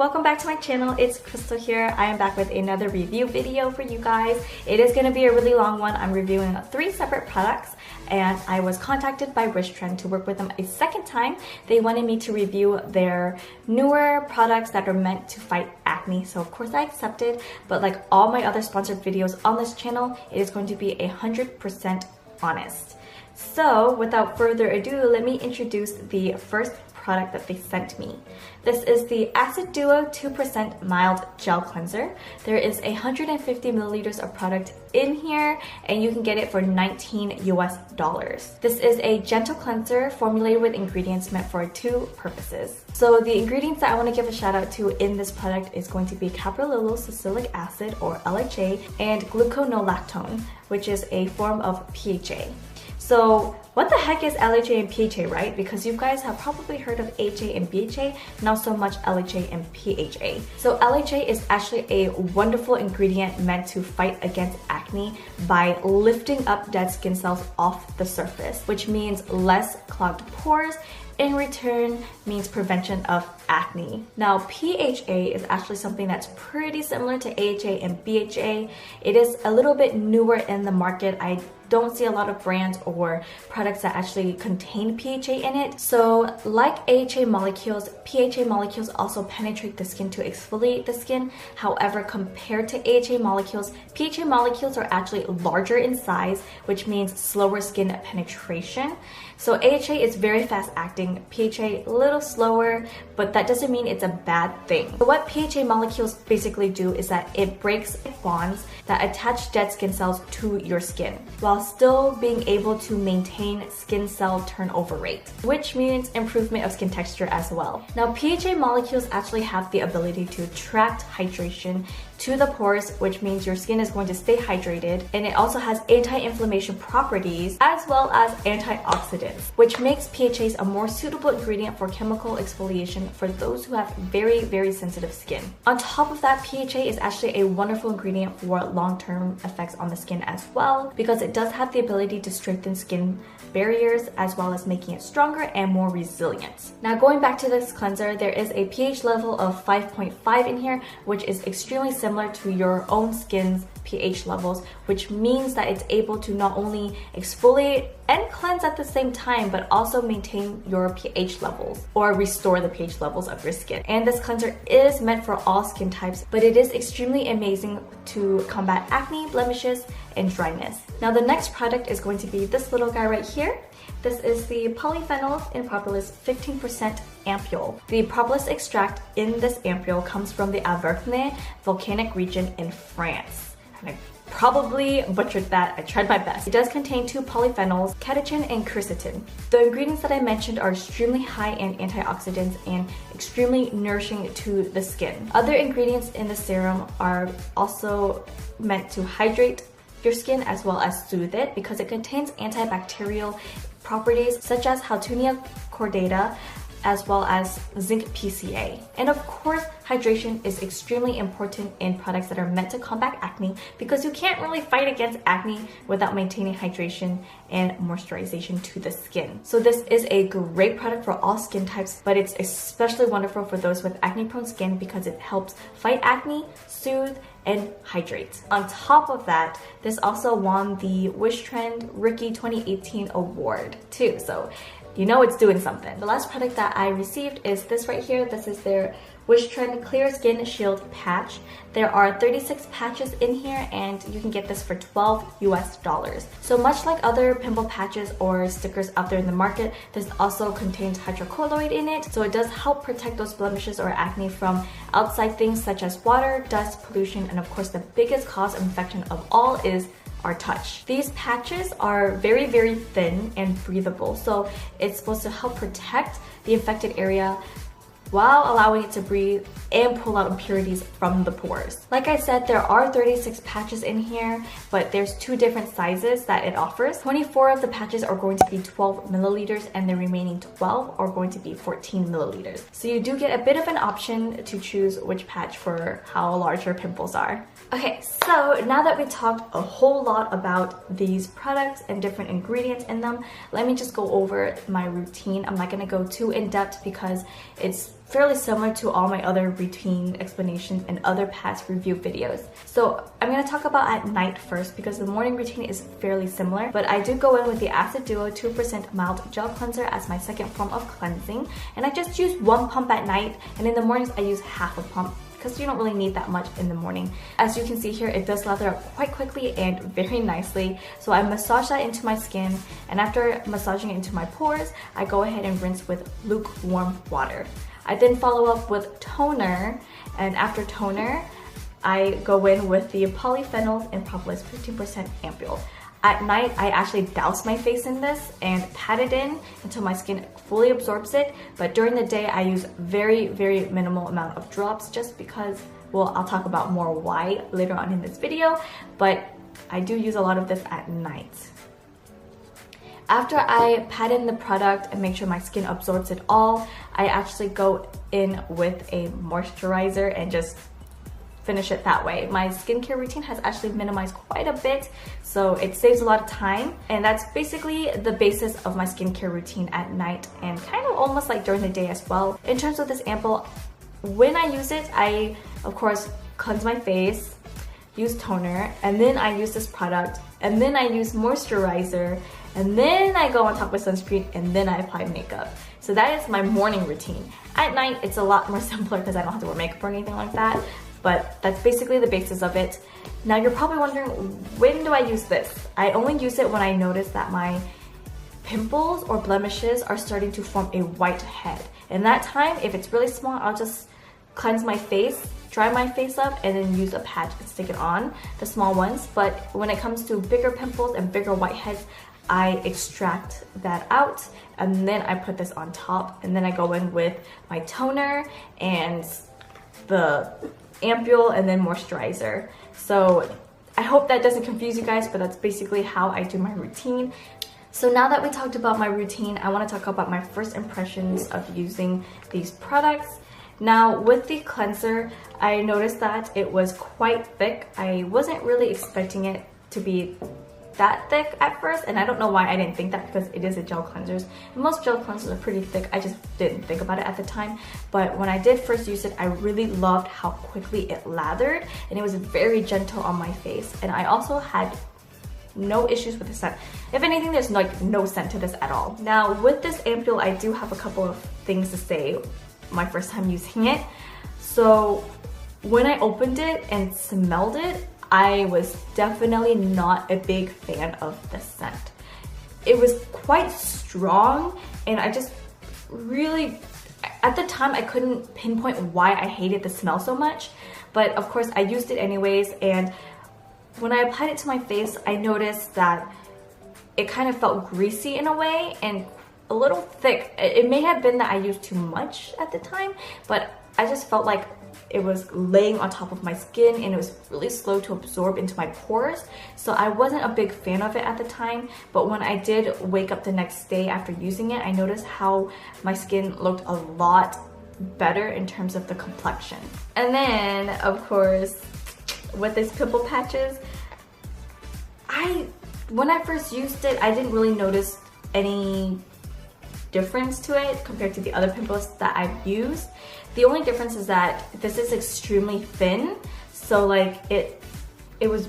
welcome back to my channel. It's Crystal here. I am back with another review video for you guys. It is going to be a really long one. I'm reviewing 3 separate products and I was contacted by Wishtrend to work with them a second time. They wanted me to review their newer products that are meant to fight acne. So of course I accepted, but like all my other sponsored videos on this channel, it is going to be 100% honest. So without further ado, let me introduce the first product that they sent me. This is the Acid Duo 2% Mild Gel Cleanser. There is 150 milliliters of product in here and you can get it for $19 US. This is a gentle cleanser formulated with ingredients meant for 2 purposes. So the ingredients that I want to give a shout out to in this product is going to be caprylyl-salicylic acid or LHA and gluconolactone, which is a form of PHA. So what the heck is LHA and PHA, right? Because you guys have probably heard of HA and BHA, not so much LHA and PHA. So LHA is actually a wonderful ingredient meant to fight against acne by lifting up dead skin cells off the surface, which means less clogged pores. In return means prevention of acne. Now PHA is actually something that's pretty similar to AHA and BHA. It is a little bit newer in the market. I don't see a lot of brands or products that actually contain PHA in it. So like AHA molecules, PHA molecules also penetrate the skin to exfoliate the skin. However, compared to AHA molecules, PHA molecules are actually larger in size, which means slower skin penetration. So AHA is very fast acting, PHA a little slower, but that doesn't mean it's a bad thing. So what PHA molecules basically do is that it breaks bonds that attach dead skin cells to your skin, while still being able to maintain skin cell turnover rate, which means improvement of skin texture as well. Now PHA molecules actually have the ability to attract hydration to the pores, which means your skin is going to stay hydrated, and it also has anti-inflammation properties as well as antioxidants, which makes PHAs a more suitable ingredient for chemical exfoliation for those who have very sensitive skin. On top of that, PHA is actually a wonderful ingredient for long-term effects on the skin as well, because it does have the ability to strengthen skin barriers as well as making it stronger and more resilient. Now going back to this cleanser, there is a pH level of 5.5 in here, which is extremely similar to your own skin's pH levels, which means that it's able to not only exfoliate and cleanse at the same time, but also maintain your pH levels or restore the pH levels of your skin. And this cleanser is meant for all skin types, but it is extremely amazing to combat acne, blemishes, and dryness. Now the next product is going to be this little guy right here. This is the polyphenols in propolis 15% Ampule. The propolis extract in this ampule comes from the Auvergne volcanic region in France. And I probably butchered that. I tried my best. It does contain 2 polyphenols, catechin and quercetin. The ingredients that I mentioned are extremely high in antioxidants and extremely nourishing to the skin. Other ingredients in the serum are also meant to hydrate your skin as well as soothe it, because it contains antibacterial properties such as Houtunia cordata as well as zinc PCA. And of course, hydration is extremely important in products that are meant to combat acne, because you can't really fight against acne without maintaining hydration and moisturization to the skin. So this is a great product for all skin types, but it's especially wonderful for those with acne prone skin because it helps fight acne, soothe, and hydrate. On top of that, this also won the Wishtrend Rookie 2018 award too. So you know it's doing something. The last product that I received is this right here. This is their Wishtrend Clear Skin Shield Patch. There are 36 patches in here and you can get this for $12 US. So much like other pimple patches or stickers out there in the market, this also contains hydrocolloid in it. So it does help protect those blemishes or acne from outside things such as water, dust, pollution, and of course the biggest cause of infection of all is our touch. These patches are very thin and breathable, so it's supposed to help protect the infected area while allowing it to breathe and pull out impurities from the pores. Like I said, there are 36 patches in here, but there's 2 different sizes that it offers. 24 of the patches are going to be 12 milliliters and the remaining 12 are going to be 14 milliliters. So you do get a bit of an option to choose which patch for how large your pimples are. Okay, so now that we talked a whole lot about these products and different ingredients in them, let me just go over my routine. I'm not gonna go too in depth because it's fairly similar to all my other routine explanations and other past review videos. So I'm going to talk about at night first because the morning routine is fairly similar, but I do go in with the Acid Duo 2% Mild Gel Cleanser as my second form of cleansing, and I just use 1 pump at night, and in the mornings I use half a pump because you don't really need that much in the morning. As you can see here, it does lather up quite quickly and very nicely. So I massage that into my skin, and after massaging it into my pores, I go ahead and rinse with lukewarm water. I then follow up with toner, and after toner, I go in with the polyphenols and propolis 15% Ampule. At night, I actually douse my face in this and pat it in until my skin fully absorbs it, but during the day I use very, very minimal amount of drops just because, well, I'll talk about more why later on in this video, but I do use a lot of this at night. After I pat in the product and make sure my skin absorbs it all, I actually go in with a moisturizer and just finish it that way. My skincare routine has actually minimized quite a bit, so it saves a lot of time, and that's basically the basis of my skincare routine at night and kind of almost like during the day as well. In terms of this Ampule, when I use it, I of course cleanse my face, use toner, and then I use this product, and then I use moisturizer, and then I go on top with sunscreen, and then I apply makeup. So that is my morning routine. At night, it's a lot more simpler because I don't have to wear makeup or anything like that, but that's basically the basis of it. Now you're probably wondering, when do I use this? I only use it when I notice that my pimples or blemishes are starting to form a white head. And that time, if it's really small, I'll just cleanse my face, dry my face up, and then use a patch and stick it on, the small ones. But when it comes to bigger pimples and bigger whiteheads, I extract that out, and then I put this on top, and then I go in with my toner and the Ampule and then moisturizer. So I hope that doesn't confuse you guys, but that's basically how I do my routine. So now that we talked about my routine, I want to talk about my first impressions of using these products. Now with the cleanser, I noticed that it was quite thick. I wasn't really expecting it to be that thick at first, and I don't know why I didn't think that because it is a gel cleanser. Most gel cleansers are pretty thick. I just didn't think about it at the time, but when I did first use it, I really loved how quickly it lathered, and it was very gentle on my face, and I also had no issues with the scent. If anything, there's like no scent to this at all. Now with this Ampule, I do have a couple of things to say my first time using it. So when I opened it and smelled it, I was definitely not a big fan of the scent. It was quite strong, and I just really, at the time I couldn't pinpoint why I hated the smell so much, but of course I used it anyways, and when I applied it to my face, I noticed that it kind of felt greasy in a way and a little thick. It may have been that I used too much at the time, but I just felt like it was laying on top of my skin and it was really slow to absorb into my pores. So I wasn't a big fan of it at the time, but when I did wake up the next day after using it, I noticed how my skin looked a lot better in terms of the complexion. And then, of course, with these pimple patches, when I first used it, I didn't really notice any difference to it compared to the other pimples that I've used. The only difference is that this is extremely thin, so like it was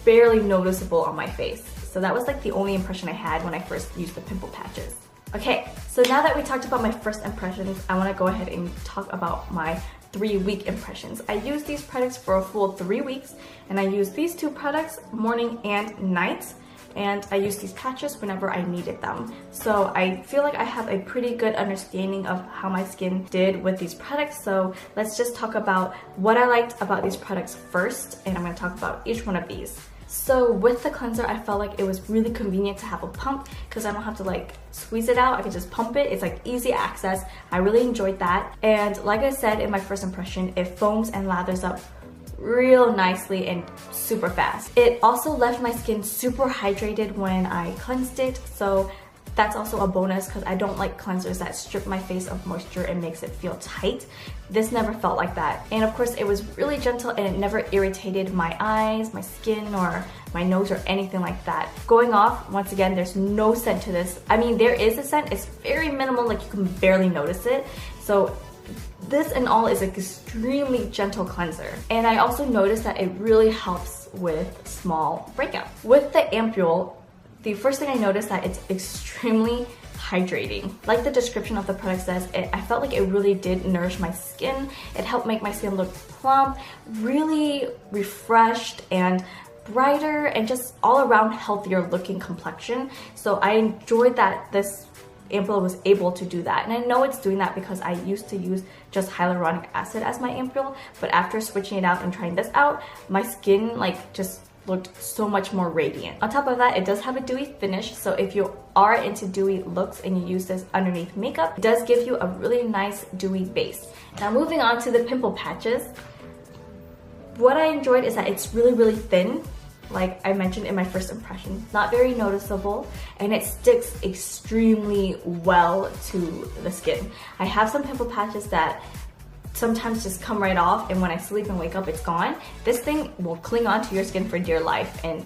barely noticeable on my face. So that was like the only impression I had when I first used the pimple patches. Okay, so now that we talked about my first impressions, I want to go ahead and talk about my 3-week impressions. I used these products for a full 3 weeks, and I used these 2 products morning and night, and I used these patches whenever I needed them. So I feel like I have a pretty good understanding of how my skin did with these products. So let's just talk about what I liked about these products first, and I'm going to talk about each one of these. So with the cleanser, I felt like it was really convenient to have a pump because I don't have to like squeeze it out. I can just pump it. It's like easy access. I really enjoyed that. And like I said in my first impression, it foams and lathers up real nicely and super fast. It also left my skin super hydrated when I cleansed it, so that's also a bonus because I don't like cleansers that strip my face of moisture and makes it feel tight. This never felt like that. And of course it was really gentle and it never irritated my eyes, my skin, or my nose or anything like that. Going off, once again, there's no scent to this. I mean, there is a scent, it's very minimal, like you can barely notice it. So this and all is an extremely gentle cleanser. And I also noticed that it really helps with small breakouts. With the Ampule, the first thing I noticed that it's extremely hydrating. Like the description of the product says, I felt like it really did nourish my skin. It helped make my skin look plump, really refreshed and brighter, and just all around healthier looking complexion. So I enjoyed that this Ampule was able to do that. And I know it's doing that because I used to use just hyaluronic acid as my Ampule, but after switching it out and trying this out, my skin like just looked so much more radiant. On top of that, it does have a dewy finish, so if you are into dewy looks and you use this underneath makeup, it does give you a really nice dewy base. Now moving on to the pimple patches, what I enjoyed is that it's really thin. Like I mentioned in my first impression, not very noticeable, and it sticks extremely well to the skin. I have some pimple patches that sometimes just come right off, and when I sleep and wake up, it's gone. This thing will cling onto your skin for dear life, and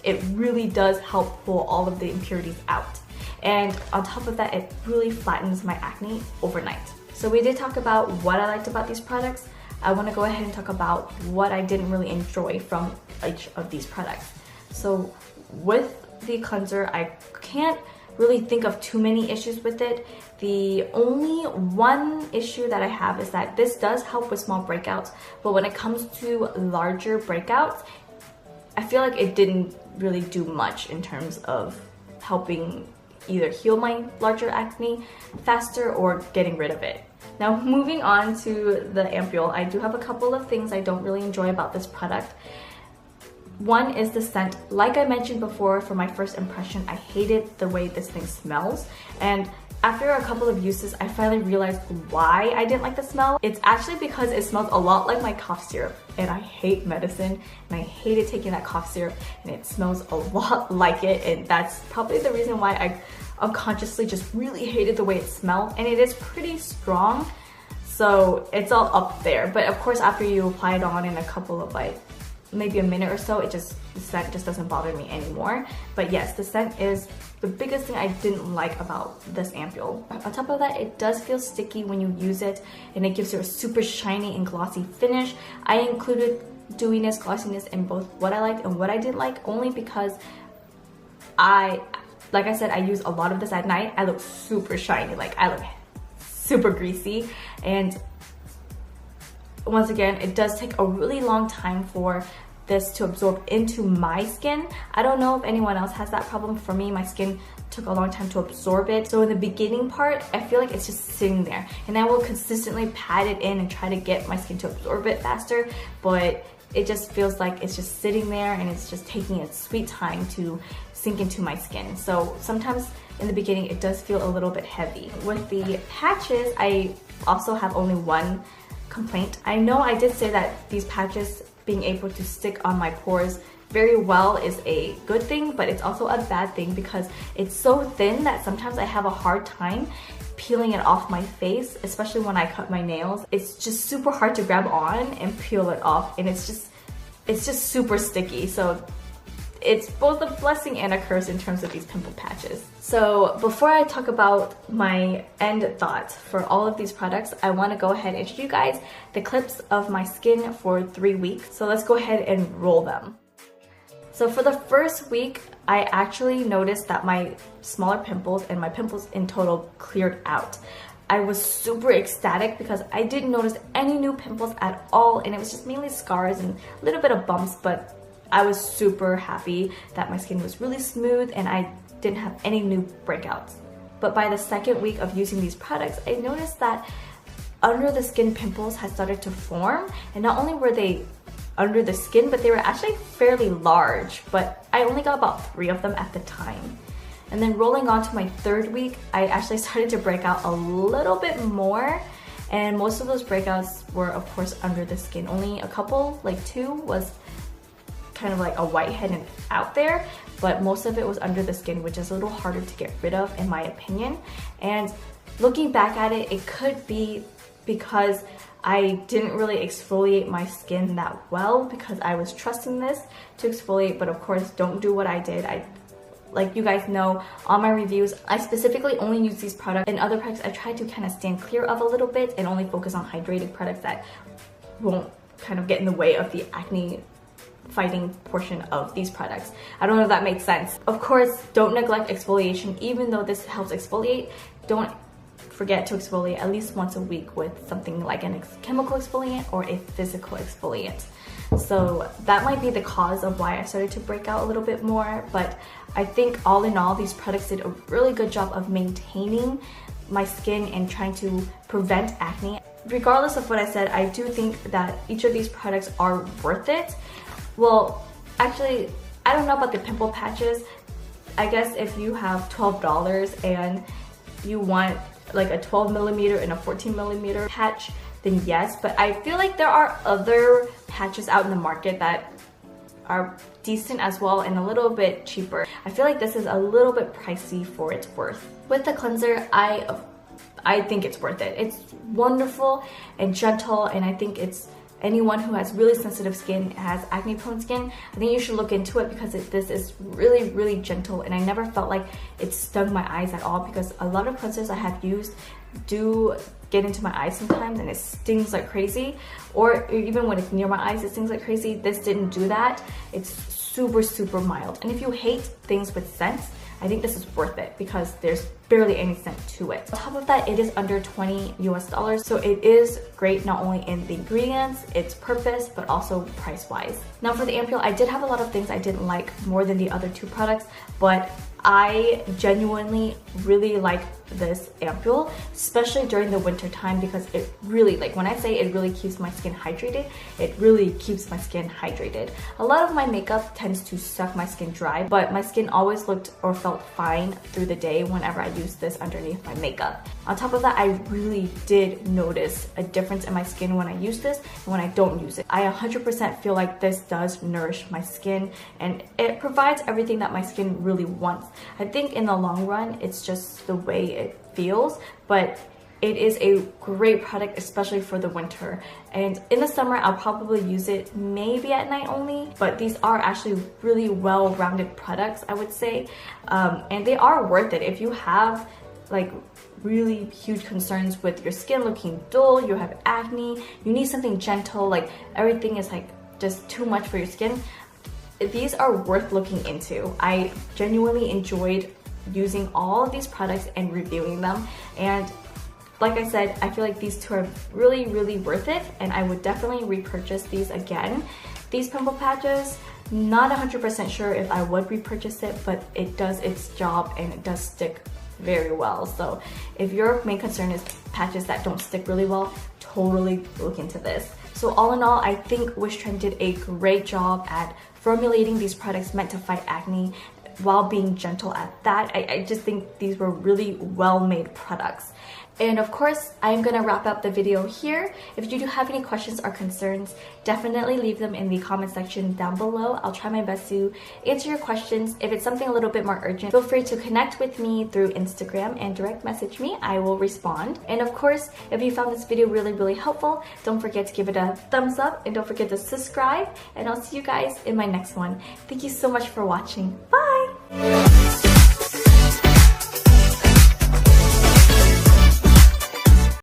it really does help pull all of the impurities out. And on top of that, it really flattens my acne overnight. So we did talk about what I liked about these products. I want to go ahead and talk about what I didn't really enjoy from each of these products. So with the cleanser, I can't really think of too many issues with it. The only one issue that I have is that this does help with small breakouts, but when it comes to larger breakouts, I feel like it didn't really do much in terms of helping either heal my larger acne faster or getting rid of it. Now moving on to the Ampule, I do have a couple of things I don't really enjoy about this product. One is the scent. Like I mentioned before, for my first impression, I hated the way this thing smells, and after a couple of uses, I finally realized why I didn't like the smell. It's actually because it smells a lot like my cough syrup, and I hate medicine, and I hated taking that cough syrup, and it smells a lot like it, and that's probably the reason why I unconsciously just really hated the way it smelled. And it is pretty strong, so it's all up there. But of course, after you apply it on in a couple of like maybe a minute or so, the scent just doesn't bother me anymore. But yes, the scent is the biggest thing I didn't like about this Ampule. On top of that, it does feel sticky when you use it, and it gives you a super shiny and glossy finish. I included dewiness, glossiness in both what I liked and what I didn't like, only because like I said, I use a lot of this at night. I look super shiny, like I look super greasy, and once again, it does take a really long time for this to absorb into my skin. I don't know if anyone else has that problem. For me, my skin took a long time to absorb it. So in the beginning part, I feel like it's just sitting there, and I will consistently pat it in and try to get my skin to absorb it faster, but it just feels like it's just sitting there and it's just taking its sweet time to sink into my skin. So sometimes in the beginning, it does feel a little bit heavy. With the patches, I also have only one complaint. I know I did say that these patches being able to stick on my pores very well is a good thing, but it's also a bad thing because it's so thin that sometimes I have a hard time peeling it off my face, especially when I cut my nails. It's just super hard to grab on and peel it off, and it's just super sticky. So it's both a blessing and a curse in terms of these pimple patches. So before I talk about my end thoughts for all of these products, I want to go ahead and show you guys the clips of my skin for 3 weeks. So let's go ahead and roll them. So for the first week, I actually noticed that my smaller pimples and my pimples in total cleared out. I was super ecstatic because I didn't notice any new pimples at all, and it was just mainly scars and a little bit of bumps, but I was super happy that my skin was really smooth and I didn't have any new breakouts. But by the second week of using these products, I noticed that under the skin pimples had started to form, and not only were they under the skin, but they were actually fairly large, but I only got about 3 of them at the time. And then rolling on to my third week, I actually started to break out a little bit more, and most of those breakouts were of course under the skin. Only a couple, like 2, was kind of like a whitehead and out there, but most of it was under the skin, which is a little harder to get rid of in my opinion. And looking back at it, it could be because I didn't really exfoliate my skin that well because I was trusting this to exfoliate, but of course don't do what I did. I Like you guys know, on my reviews, I specifically only use these products, and other products I try to kind of stand clear of a little bit and only focus on hydrated products that won't kind of get in the way of the acne fighting portion of these products. I don't know if that makes sense. Of course, don't neglect exfoliation. Even though this helps exfoliate, don't forget to exfoliate at least once a week with something like a chemical exfoliant or a physical exfoliant. So that might be the cause of why I started to break out a little bit more, but I think all in all, these products did a really good job of maintaining my skin and trying to prevent acne. Regardless of what I said, I do think that each of these products are worth it. Well, actually, I don't know about the pimple patches. I guess if you have $12 and you want like a 12mm and a 14mm patch, then yes, but I feel like there are other patches out in the market that are decent as well and a little bit cheaper. I feel like this is a little bit pricey for its worth. With the cleanser, I think it's worth it. It's wonderful and gentle, and I think it's anyone who has really sensitive skin, has acne prone skin, I think you should look into it because this is really, really gentle, and I never felt like it stung my eyes at all, because a lot of cleansers I have used do get into my eyes sometimes and it stings like crazy, or even when it's near my eyes it stings like crazy. This didn't do that. It's super, super mild, and if you hate things with scents, I think this is worth it because there's barely any scent to it. On top of that, it is under $20 US, so it is great not only in the ingredients, its purpose, but also price-wise. Now for the Ampule, I did have a lot of things I didn't like more than the other two products, but I genuinely really like this Ampule, especially during the winter time, because it really, like when I say it really keeps my skin hydrated, it really keeps my skin hydrated. A lot of my makeup tends to suck my skin dry, but my skin always looked or felt fine through the day whenever I used this underneath my makeup. On top of that, I really did notice a difference in my skin when I use this and when I don't use it. I 100% feel like this does nourish my skin and it provides everything that my skin really wants. I think in the long run, it's just the way it feels, but it is a great product, especially for the winter. And in the summer, I'll probably use it maybe at night only, but these are actually really well-rounded products, I would say. And they are worth it. If you have like really huge concerns with your skin looking dull, you have acne, you need something gentle, like everything is like just too much for your skin, these are worth looking into. I genuinely enjoyed using all of these products and reviewing them, and like I said, I feel like these two are really, really worth it, and I would definitely repurchase these again. These pimple patches, not 100% sure if I would repurchase it, but it does its job and it does stick very well. So if your main concern is patches that don't stick really well, totally look into this. So all in all, I think Wishtrend did a great job at formulating these products meant to fight acne while being gentle at that. I just think these were really well-made products. And of course, I'm gonna wrap up the video here. If you do have any questions or concerns, definitely leave them in the comment section down below. I'll try my best to answer your questions. If it's something a little bit more urgent, feel free to connect with me through Instagram and direct message me. I will respond. And of course, if you found this video really, really helpful, don't forget to give it a thumbs up and don't forget to subscribe. And I'll see you guys in my next one. Thank you so much for watching. Bye!